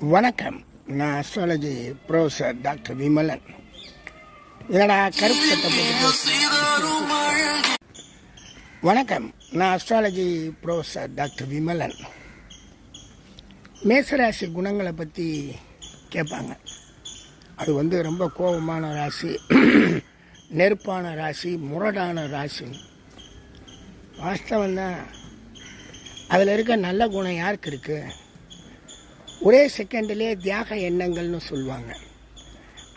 வணக்கம். நான் astrology professor doctor Vimalan. என்னடா கருப்பு சட்டை வணக்கம். நான் அஸ்ட்ராலஜி ப்ரொஃபஸர் டாக்டர் விமலன். மேசராசி குணங்களை பற்றி கேட்பாங்க. அது ரொம்ப கோபமான ராசி, நெருப்பான ராசி, முரடான ராசி. வாஸ்தவம் தான். அதில் இருக்க நல்ல குணம் யாருக்கு இருக்குது? ஒரே செகண்டிலே தியாக எண்ணங்கள்னு சொல்லுவாங்க.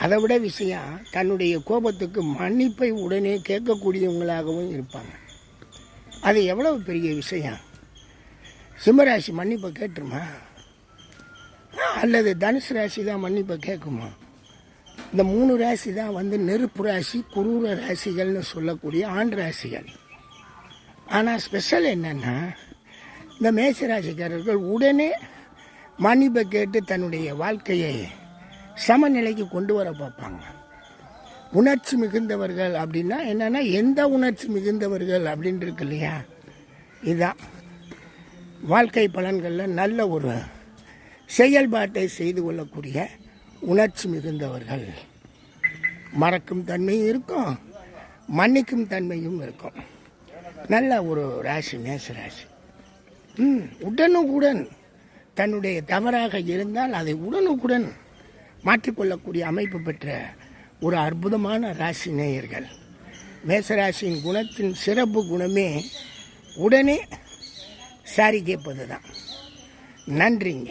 அதை விட விஷயம், தன்னுடைய கோபத்துக்கு மன்னிப்பை உடனே கேட்கக்கூடியவங்களாகவும் இருப்பாங்க. அது எவ்வளவு பெரிய விஷயம். சிம்மராசி மன்னிப்பை கேட்டுருமா? அல்லது தனுசு ராசி தான் மன்னிப்பை கேட்குமா? இந்த 3 ராசி தான் நெருப்பு ராசி, குரூர ராசிகள்னு சொல்லக்கூடிய ஆண் ராசிகள். ஆனால் ஸ்பெஷல் என்னென்னா, இந்த மேசராசிக்காரர்கள் உடனே மன்னிப்பை கேட்டு தன்னுடைய வாழ்க்கையை சமநிலைக்கு கொண்டு வர பார்ப்பாங்க. உணர்ச்சி மிகுந்தவர்கள் அப்படின்னா என்னென்னா, எந்த உணர்ச்சி மிகுந்தவர்கள் அப்படின்னு இருக்கு இல்லையா, இதுதான் வாழ்க்கை பலன்களில் நல்ல ஒரு செயல்பாட்டை செய்து கொள்ளக்கூடிய உணர்ச்சி மிகுந்தவர்கள். மறக்கும் தன்மையும் இருக்கும், மன்னிக்கும் தன்மையும் இருக்கும். நல்ல ஒரு ராசி மேசராசி. உடனுக்குடன் தன்னுடைய தவறாக இருந்தால் அதை உடனுக்குடன் மாற்றிக்கொள்ளக்கூடிய அமைப்பு பெற்ற ஒரு அற்புதமான ராசி நேயர்கள். மேசராசியின் குணத்தின் சிறப்பு குணமே உடனே சாரி கேட்பது தான். நன்றிங்க.